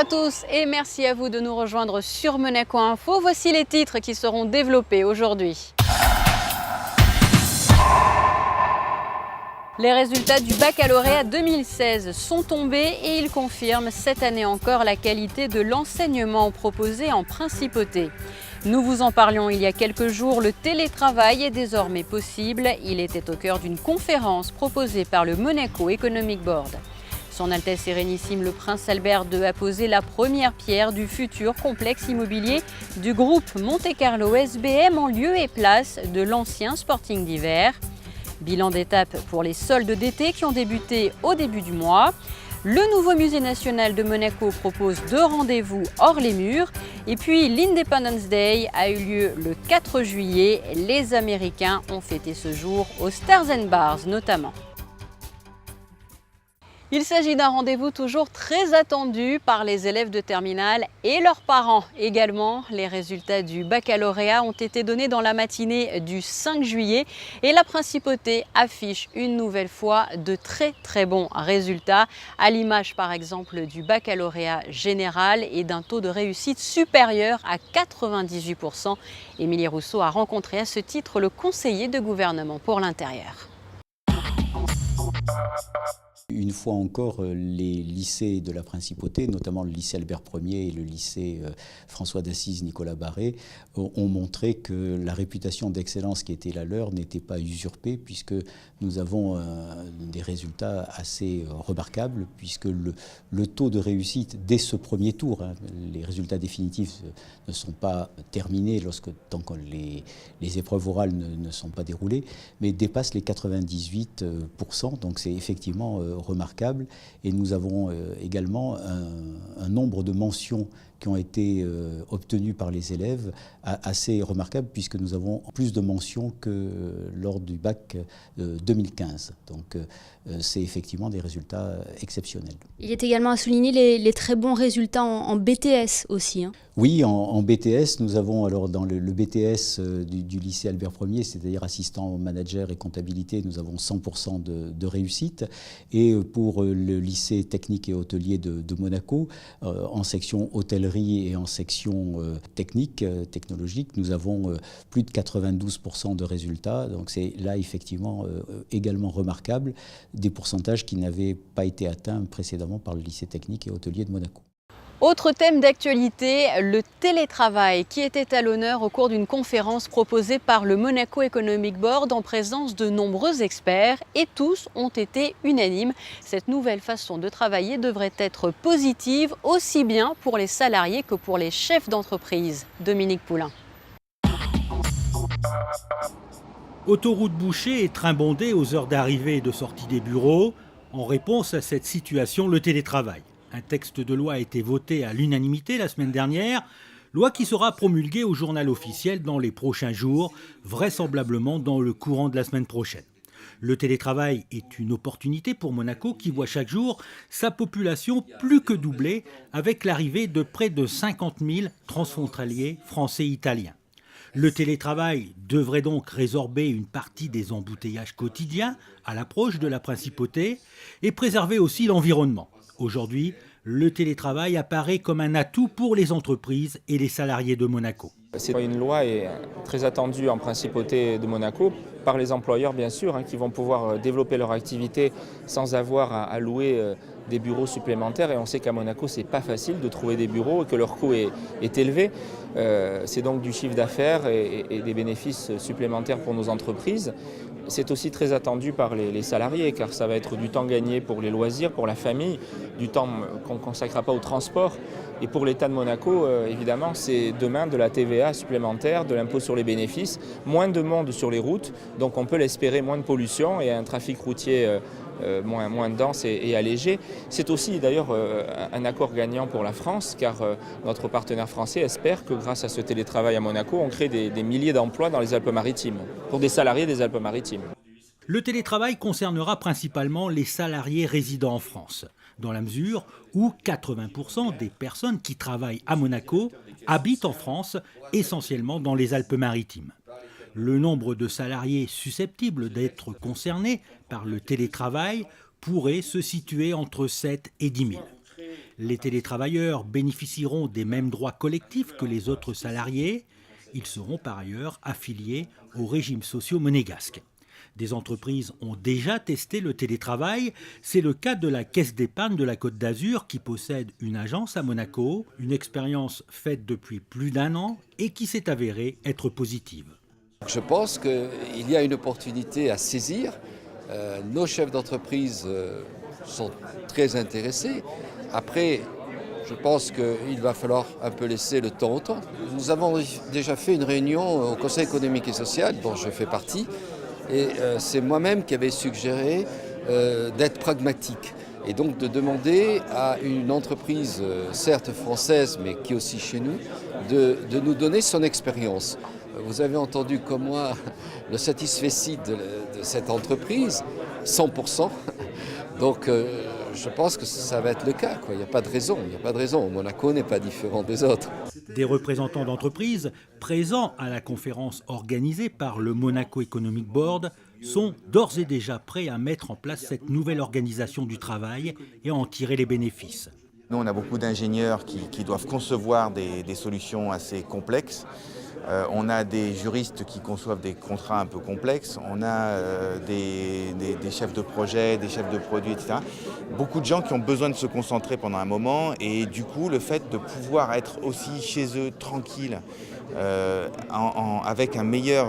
à tous et merci à vous de nous rejoindre sur Monaco Info. Voici les titres qui seront développés aujourd'hui. Les résultats du baccalauréat 2016 sont tombés et ils confirment cette année encore la qualité de l'enseignement proposé en principauté. Nous vous en parlions il y a quelques jours, le télétravail est désormais possible. Il était au cœur d'une conférence proposée par le Monaco Economic Board. Son Altesse Sérénissime le Prince Albert II a posé la première pierre du futur complexe immobilier du groupe Monte-Carlo SBM en lieu et place de l'ancien Sporting d'hiver. Bilan d'étape pour les soldes d'été qui ont débuté au début du mois. Le nouveau musée national de Monaco propose 2 rendez-vous hors les murs. Et puis l'Independence Day a eu lieu le 4 juillet. Les Américains ont fêté ce jour aux Stars and Bars notamment. Il s'agit d'un rendez-vous toujours très attendu par les élèves de terminale et leurs parents également. Les résultats du baccalauréat ont été donnés dans la matinée du 5 juillet et la principauté affiche une nouvelle fois de très bons résultats, à l'image par exemple du baccalauréat général et d'un taux de réussite supérieur à 98%. Émilie Rousseau a rencontré à ce titre le conseiller de gouvernement pour l'intérieur. Une fois encore, les lycées de la Principauté, notamment le lycée Albert Ier et le lycée François d'Assise Nicolas Barré, ont montré que la réputation d'excellence qui était la leur n'était pas usurpée, puisque nous avons des résultats assez remarquables, puisque le taux de réussite dès ce premier tour, les résultats définitifs ne sont pas terminés tant que les épreuves orales ne sont pas déroulées, mais dépassent les 98%, donc c'est effectivement remarquable. Et nous avons également un nombre de mentions qui ont été obtenues par les élèves assez remarquable, puisque nous avons plus de mentions que lors du bac 2015. Donc c'est effectivement des résultats exceptionnels. Il est également à souligner les très bons résultats en BTS aussi. Oui, en BTS, nous avons alors dans le BTS du lycée Albert Ier, c'est-à-dire assistant manager et comptabilité, nous avons 100% de réussite. Et pour le lycée technique et hôtelier de Monaco, en section hôtellerie et en section technologique, nous avons plus de 92% de résultats. Donc c'est là effectivement également remarquable, des pourcentages qui n'avaient pas été atteints précédemment par le lycée technique et hôtelier de Monaco. Autre thème d'actualité, le télétravail qui était à l'honneur au cours d'une conférence proposée par le Monaco Economic Board en présence de nombreux experts et tous ont été unanimes. Cette nouvelle façon de travailler devrait être positive aussi bien pour les salariés que pour les chefs d'entreprise. Dominique Poulain. Autoroute bouchée et train bondé aux heures d'arrivée et de sortie des bureaux. En réponse à cette situation, le télétravail. Un texte de loi a été voté à l'unanimité la semaine dernière, loi qui sera promulguée au journal officiel dans les prochains jours, vraisemblablement dans le courant de la semaine prochaine. Le télétravail est une opportunité pour Monaco qui voit chaque jour sa population plus que doubler avec l'arrivée de près de 50 000 transfrontaliers français et italiens. Le télétravail devrait donc résorber une partie des embouteillages quotidiens à l'approche de la principauté et préserver aussi l'environnement. Aujourd'hui, le télétravail apparaît comme un atout pour les entreprises et les salariés de Monaco. C'est une loi très attendue en principauté de Monaco par les employeurs bien sûr, qui vont pouvoir développer leur activité sans avoir à louer des bureaux supplémentaires. Et on sait qu'à Monaco, ce n'est pas facile de trouver des bureaux et que leur coût est élevé. C'est donc du chiffre d'affaires et des bénéfices supplémentaires pour nos entreprises. C'est aussi très attendu par les salariés car ça va être du temps gagné pour les loisirs, pour la famille, du temps qu'on ne consacrera pas au transport. Et pour l'État de Monaco, évidemment, c'est demain de la TVA supplémentaire, de l'impôt sur les bénéfices, moins de monde sur les routes, donc on peut l'espérer moins de pollution et un trafic routier moins dense et allégé. C'est aussi d'ailleurs un accord gagnant pour la France car notre partenaire français espère que grâce à ce télétravail à Monaco, on crée des milliers d'emplois dans les Alpes-Maritimes, pour des salariés des Alpes-Maritimes. Le télétravail concernera principalement les salariés résidant en France, dans la mesure où 80% des personnes qui travaillent à Monaco habitent en France, essentiellement dans les Alpes-Maritimes. Le nombre de salariés susceptibles d'être concernés par le télétravail pourrait se situer entre 7 et 10 000. Les télétravailleurs bénéficieront des mêmes droits collectifs que les autres salariés. Ils seront par ailleurs affiliés aux régimes sociaux monégasques. Des entreprises ont déjà testé le télétravail. C'est le cas de la Caisse d'épargne de la Côte d'Azur qui possède une agence à Monaco. Une expérience faite depuis plus d'1 an et qui s'est avérée être positive. Je pense qu'il y a une opportunité à saisir. Nos chefs d'entreprise sont très intéressés. Après, je pense qu'il va falloir un peu laisser le temps au temps. Nous avons déjà fait une réunion au Conseil économique et social, dont je fais partie, et c'est moi-même qui avais suggéré d'être pragmatique et donc de demander à une entreprise, certes française, mais qui est aussi chez nous, de nous donner son expérience. Vous avez entendu comme moi le satisfecit de cette entreprise, 100%. Donc je pense que ça va être le cas, quoi. Il n'y a pas de raison. Monaco n'est pas différent des autres. Des représentants d'entreprises présents à la conférence organisée par le Monaco Economic Board sont d'ores et déjà prêts à mettre en place cette nouvelle organisation du travail et à en tirer les bénéfices. Nous, on a beaucoup d'ingénieurs qui doivent concevoir des solutions assez complexes. On a des juristes qui conçoivent des contrats un peu complexes. On a des chefs de projet, des chefs de produits, etc. Beaucoup de gens qui ont besoin de se concentrer pendant un moment. Et du coup, le fait de pouvoir être aussi chez eux, tranquille, avec un meilleur,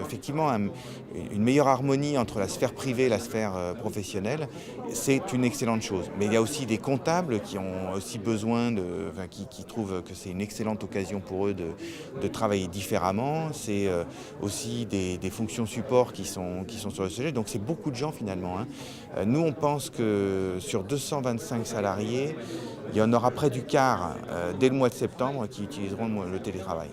effectivement, une meilleure harmonie entre la sphère privée et la sphère professionnelle, c'est une excellente chose. Mais il y a aussi des comptables qui ont aussi besoin qui trouvent que c'est une excellente occasion pour eux de travailler différemment. C'est aussi des fonctions support qui sont sur le sujet. Donc c'est beaucoup de gens finalement. Nous, on pense que sur 225 salariés, il y en aura près du quart dès le mois de septembre qui utiliseront le télétravail.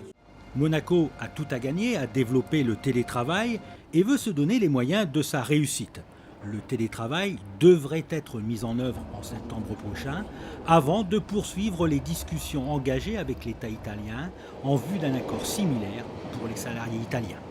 Monaco a tout à gagner à développer le télétravail et veut se donner les moyens de sa réussite. Le télétravail devrait être mis en œuvre en septembre prochain avant de poursuivre les discussions engagées avec l'État italien en vue d'un accord similaire pour les salariés italiens.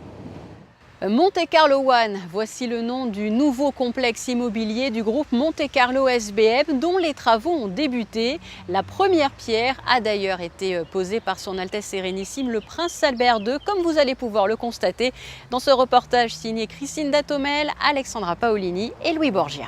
Monte Carlo One, voici le nom du nouveau complexe immobilier du groupe Monte Carlo SBM dont les travaux ont débuté. La première pierre a d'ailleurs été posée par son Altesse Sérénissime le Prince Albert II, comme vous allez pouvoir le constater dans ce reportage signé Christine Datomel, Alexandra Paolini et Louis Borgia.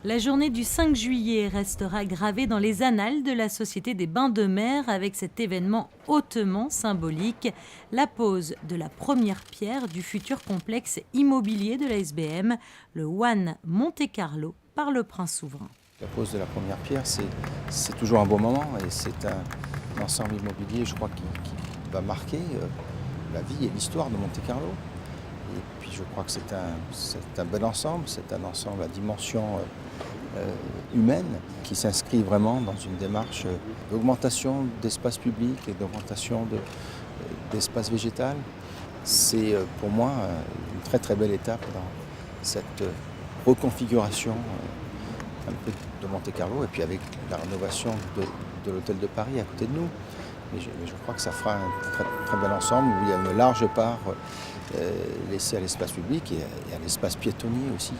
La journée du 5 juillet restera gravée dans les annales de la Société des Bains de Mer avec cet événement hautement symbolique, la pose de la première pierre du futur complexe immobilier de la SBM, le One Monte Carlo, par le Prince souverain. La pose de la première pierre, c'est toujours un beau moment et c'est un ensemble immobilier, je crois, qui va marquer la vie et l'histoire de Monte Carlo. Et puis je crois que c'est un bel ensemble, c'est un ensemble à dimension humaine qui s'inscrit vraiment dans une démarche d'augmentation d'espace public et d'augmentation d'espace végétal. C'est pour moi une très très belle étape dans cette reconfiguration un peu de Monte Carlo et puis avec la rénovation de l'hôtel de Paris à côté de nous. Mais je crois que ça fera un très, très bel ensemble où il y a une large part laissée à l'espace public et à l'espace piétonnier aussi.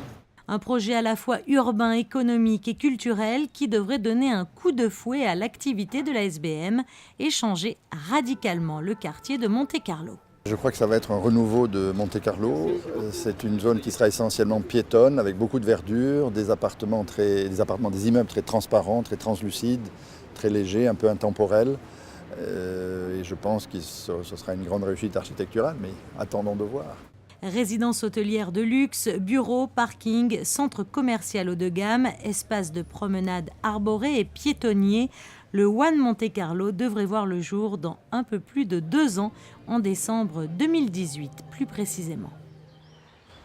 Un projet à la fois urbain, économique et culturel qui devrait donner un coup de fouet à l'activité de la SBM et changer radicalement le quartier de Monte Carlo. Je crois que ça va être un renouveau de Monte Carlo. C'est une zone qui sera essentiellement piétonne avec beaucoup de verdure, des immeubles très transparents, très translucides, très légers, un peu intemporels. Et je pense que ce sera une grande réussite architecturale, mais attendons de voir. Résidence hôtelière de luxe, bureaux, parking, centre commercial haut de gamme, espace de promenade arboré et piétonnier, le One Monte Carlo devrait voir le jour dans un peu plus de 2 ans, en décembre 2018 plus précisément.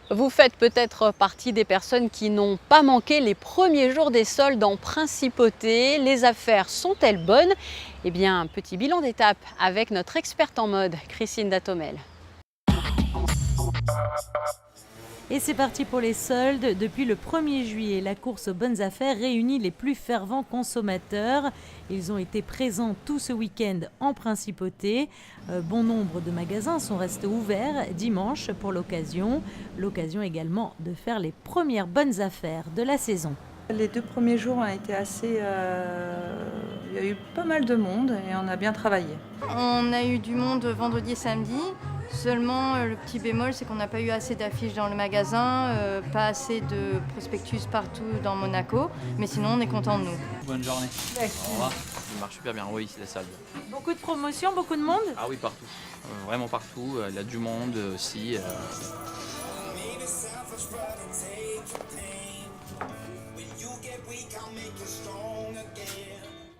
Vous faites peut-être partie des personnes qui n'ont pas manqué les premiers jours des soldes en Principauté. Les affaires sont-elles bonnes? Eh bien, petit bilan d'étape avec notre experte en mode, Christine Datomel. Et c'est parti pour les soldes. Depuis le 1er juillet, la course aux bonnes affaires réunit les plus fervents consommateurs. Ils ont été présents tout ce week-end en Principauté. Bon nombre de magasins sont restés ouverts dimanche pour l'occasion. L'occasion également de faire les premières bonnes affaires de la saison. Les 2 premiers jours ont été assez... il y a eu pas mal de monde et on a bien travaillé. On a eu du monde vendredi et samedi. Seulement, le petit bémol, c'est qu'on n'a pas eu assez d'affiches dans le magasin, pas assez de prospectus partout dans Monaco. Mais sinon, on est content de nous. Bonne journée. Merci. Au revoir. Il marche super bien, oui, la salle. Beaucoup de promotions, beaucoup de monde? Ah oui, partout. Vraiment partout. Il y a du monde aussi.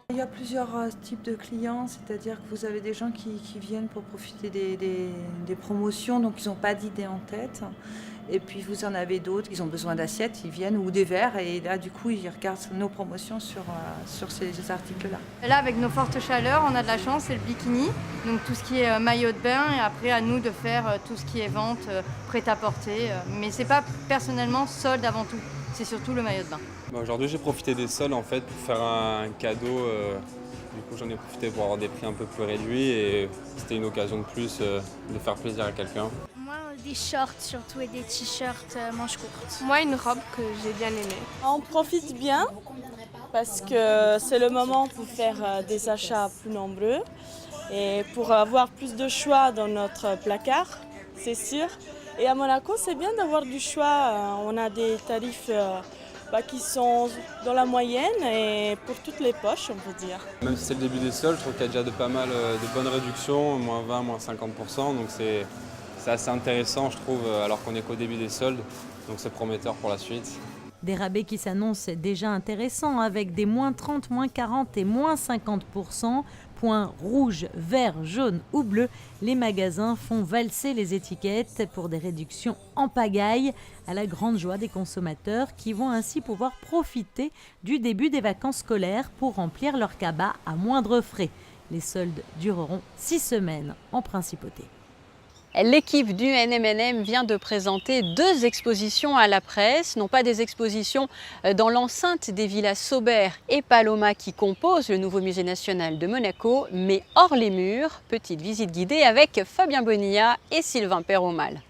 Il y a plusieurs types de clients, c'est-à-dire que vous avez des gens qui viennent pour profiter des promotions, donc ils n'ont pas d'idée en tête. Et puis vous en avez d'autres, ils ont besoin d'assiettes, ils viennent, ou des verres, et là du coup ils regardent nos promotions sur ces articles-là. Là, avec nos fortes chaleurs, on a de la chance, c'est le bikini, donc tout ce qui est maillot de bain, et après à nous de faire tout ce qui est vente, prêt-à-porter. Mais c'est pas personnellement solde avant tout, c'est surtout le maillot de bain. Aujourd'hui, j'ai profité des soldes en fait pour faire un cadeau. Du coup, j'en ai profité pour avoir des prix un peu plus réduits et c'était une occasion de plus de faire plaisir à quelqu'un. Moi, des shorts surtout et des t-shirts manches courtes. Moi, une robe que j'ai bien aimée. On profite bien parce que c'est le moment pour faire des achats plus nombreux et pour avoir plus de choix dans notre placard, c'est sûr. Et à Monaco, c'est bien d'avoir du choix. On a des tarifs qui sont dans la moyenne et pour toutes les poches, on peut dire. Même si c'est le début des soldes, je trouve qu'il y a déjà pas mal de bonnes réductions, moins 20, moins 50%. Donc c'est assez intéressant, je trouve, alors qu'on est qu'au début des soldes. Donc c'est prometteur pour la suite. Des rabais qui s'annoncent déjà intéressants avec des moins 30, moins 40 et moins 50%. Points rouge, vert, jaune ou bleu, les magasins font valser les étiquettes pour des réductions en pagaille à la grande joie des consommateurs qui vont ainsi pouvoir profiter du début des vacances scolaires pour remplir leur cabas à moindre frais. Les soldes dureront 6 semaines en principauté. L'équipe du NMNM vient de présenter 2 expositions à la presse, non pas des expositions dans l'enceinte des villas Saubert et Paloma qui composent le nouveau musée national de Monaco, mais hors les murs. Petite visite guidée avec Fabien Bonilla et Sylvain Perromal.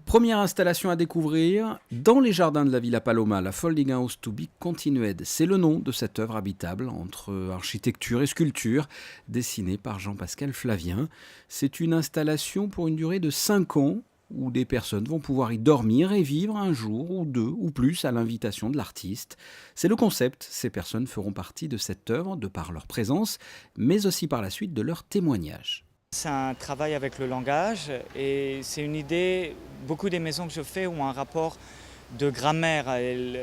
Première installation à découvrir, dans les jardins de la Villa Paloma, la Folding House to be Continued. C'est le nom de cette œuvre habitable entre architecture et sculpture, dessinée par Jean-Pascal Flavien. C'est une installation pour une durée de 5 ans, où des personnes vont pouvoir y dormir et vivre un jour ou 2 ou plus à l'invitation de l'artiste. C'est le concept, ces personnes feront partie de cette œuvre de par leur présence, mais aussi par la suite de leur témoignage. C'est un travail avec le langage et c'est une idée, beaucoup des maisons que je fais ont un rapport de grammaire.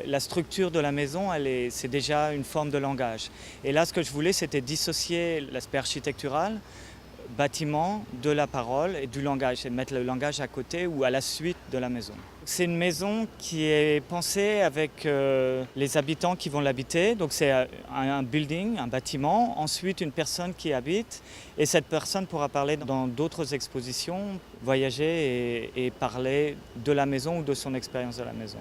La structure de la maison, c'est déjà une forme de langage. Et là, ce que je voulais, c'était dissocier l'aspect architectural, bâtiment, de la parole et du langage, et mettre le langage à côté ou à la suite de la maison. C'est une maison qui est pensée avec les habitants qui vont l'habiter. Donc c'est un building, un bâtiment, ensuite une personne qui habite. Et cette personne pourra parler dans d'autres expositions, voyager et parler de la maison ou de son expérience de la maison.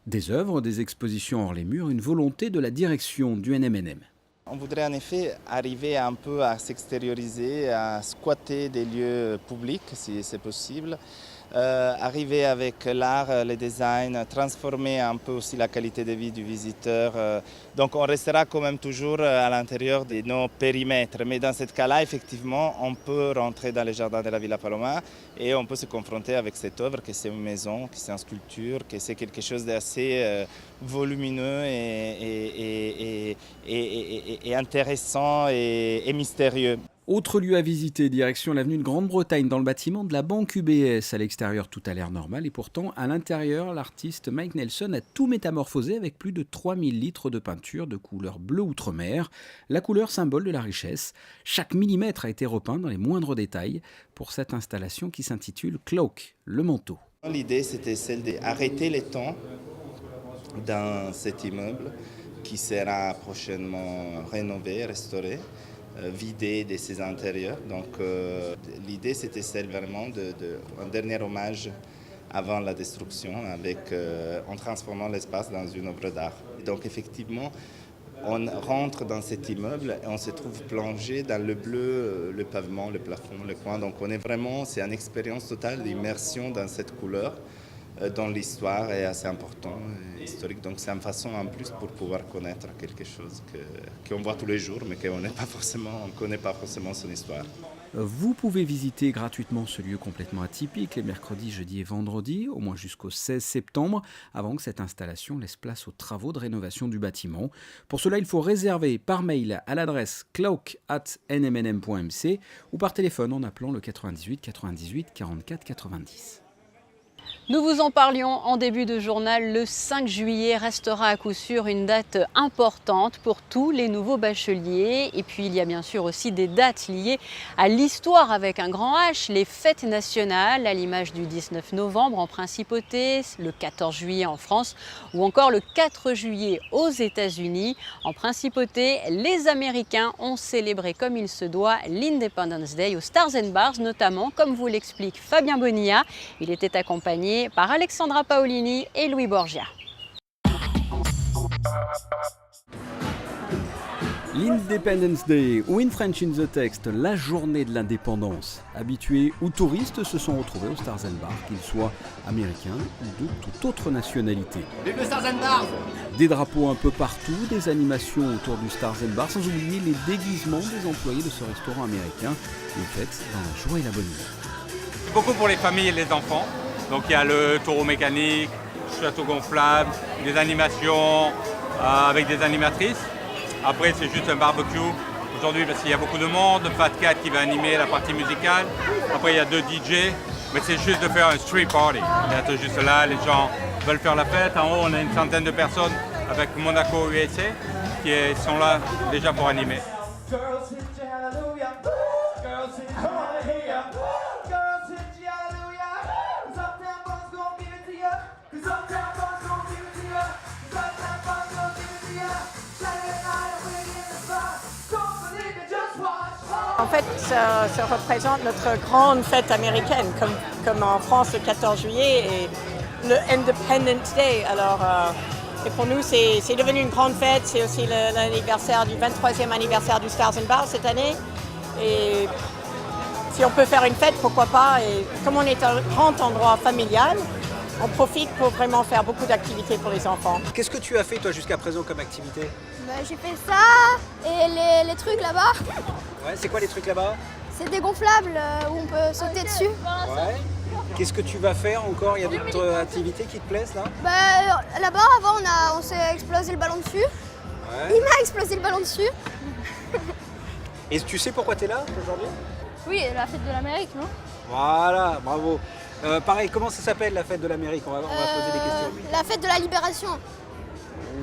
Des œuvres, des expositions hors les murs, une volonté de la direction du NMNM. On voudrait en effet arriver un peu à s'extérioriser, à squatter des lieux publics si c'est possible. Arriver avec l'art, le design, transformer un peu aussi la qualité de vie du visiteur. Donc on restera quand même toujours à l'intérieur de nos périmètres. Mais dans ce cas-là, effectivement, on peut rentrer dans les jardins de la Villa Paloma et on peut se confronter avec cette œuvre, que c'est une maison, que c'est une sculpture, que c'est quelque chose d'assez volumineux et intéressant et mystérieux. Autre lieu à visiter, direction l'avenue de Grande-Bretagne, dans le bâtiment de la banque UBS. À l'extérieur, tout a l'air normal et pourtant, à l'intérieur, l'artiste Mike Nelson a tout métamorphosé avec plus de 3000 litres de peinture de couleur bleu outre-mer, la couleur symbole de la richesse. Chaque millimètre a été repeint dans les moindres détails pour cette installation qui s'intitule Cloak, le manteau. L'idée, c'était celle d'arrêter le temps dans cet immeuble qui sera prochainement rénové, restauré, vidé de ses intérieurs. Donc l'idée c'était celle vraiment un dernier hommage avant la destruction en transformant l'espace dans une œuvre d'art. Donc effectivement on rentre dans cet immeuble et on se trouve plongé dans le bleu, le pavement, le plafond, le coin. Donc c'est une expérience totale d'immersion dans cette couleur dans l'histoire est assez important, historique. Donc c'est une façon en plus pour pouvoir connaître quelque chose qu'on voit tous les jours, mais qu'on ne connaît pas forcément son histoire. Vous pouvez visiter gratuitement ce lieu complètement atypique les mercredis, jeudis et vendredis, au moins jusqu'au 16 septembre, avant que cette installation laisse place aux travaux de rénovation du bâtiment. Pour cela, il faut réserver par mail à l'adresse cloak@nmnm.mc ou par téléphone en appelant le 98 98 44 90. Nous vous en parlions en début de journal, le 5 juillet restera à coup sûr une date importante pour tous les nouveaux bacheliers. Et puis il y a bien sûr aussi des dates liées à l'histoire avec un grand H, les fêtes nationales, à l'image du 19 novembre en Principauté, le 14 juillet en France ou encore le 4 juillet aux États-Unis. En Principauté, les Américains ont célébré comme il se doit l'Independence Day aux Stars and Bars, notamment, comme vous l'explique Fabien Bonilla. Il était accompagné par Alexandra Paolini et Louis Borgia. L'Independence Day, ou in French in the text, la journée de l'indépendance. Habitués ou touristes se sont retrouvés aux Stars and Bars, qu'ils soient américains ou de toute autre nationalité. Vive le Stars and Bars! Des drapeaux un peu partout, des animations autour du Stars and Bars, sans oublier les déguisements des employés de ce restaurant américain. Une fête dans la joie et la bonne humeur. Beaucoup pour les familles et les enfants. Donc il y a le taureau mécanique, château gonflable, des animations avec des animatrices. Après c'est juste un barbecue aujourd'hui parce qu'il y a beaucoup de monde, Fat Cat qui va animer la partie musicale. Après il y a 2 DJ, mais c'est juste de faire un street party. D'être juste là, les gens veulent faire la fête. En haut on a une centaine de personnes avec Monaco USA qui sont là déjà pour animer. En fait, ça représente notre grande fête américaine, comme en France le 14 juillet et le Independence Day. Alors, et pour nous, c'est devenu une grande fête. C'est aussi l'anniversaire du 23e anniversaire du Stars and Bars cette année. Et si on peut faire une fête, pourquoi pas. Et comme on est un grand endroit familial, on profite pour vraiment faire beaucoup d'activités pour les enfants. Qu'est-ce que tu as fait toi jusqu'à présent comme activité? J'ai fait ça et les trucs là-bas. Ouais, c'est quoi les trucs là-bas? C'est des gonflables où on peut sauter dessus. Ouais. Qu'est-ce que tu vas faire encore? Il y a d'autres activités qui te plaisent là? Là-bas, avant, on s'est explosé le ballon dessus. Ouais. Il m'a explosé le ballon dessus. Et tu sais pourquoi tu es là aujourd'hui? Oui, la fête de l'Amérique, non? Voilà, bravo. Pareil, comment ça s'appelle la fête de l'Amérique? On va poser des questions. La fête de la libération.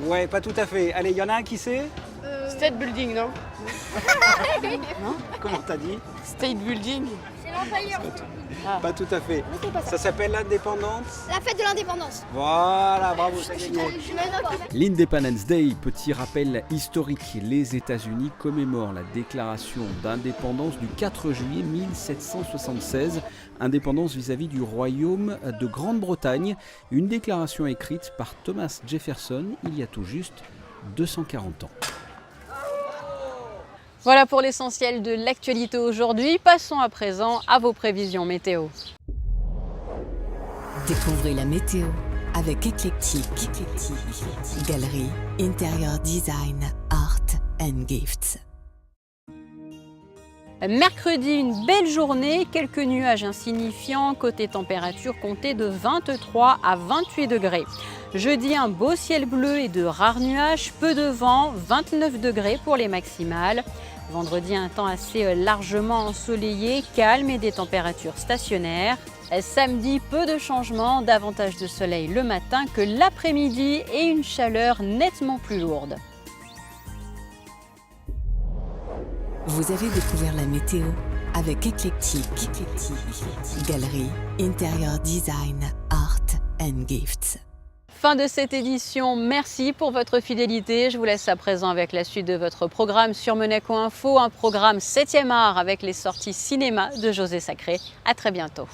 Ouais, pas tout à fait. Allez, il y en a un qui sait? State Building, non? Non? Comment t'as dit? State Building. C'est l'Empire. Pas tout à fait. Ça s'appelle l'indépendance? La fête de l'indépendance. Voilà, bravo, ça gagné. L'Independence Day, petit rappel historique, les États-Unis commémorent la déclaration d'indépendance du 4 juillet 1776, indépendance vis-à-vis du royaume de Grande-Bretagne, une déclaration écrite par Thomas Jefferson il y a tout juste 240 ans. Voilà pour l'essentiel de l'actualité aujourd'hui. Passons à présent à vos prévisions météo. Découvrez la météo avec Eclectic, galerie, intérieur design, art and gifts. Mercredi, une belle journée, quelques nuages insignifiants, côté température comptée de 23 à 28 degrés. Jeudi, un beau ciel bleu et de rares nuages, peu de vent, 29 degrés pour les maximales. Vendredi, un temps assez largement ensoleillé, calme et des températures stationnaires. Samedi, peu de changements, davantage de soleil le matin que l'après-midi et une chaleur nettement plus lourde. Vous avez découvert la météo avec Eclectic, galerie, intérieur design, art and gifts. Fin de cette édition, merci pour votre fidélité. Je vous laisse à présent avec la suite de votre programme sur Monaco Info, un programme 7e art avec les sorties cinéma de José Sacré. À très bientôt.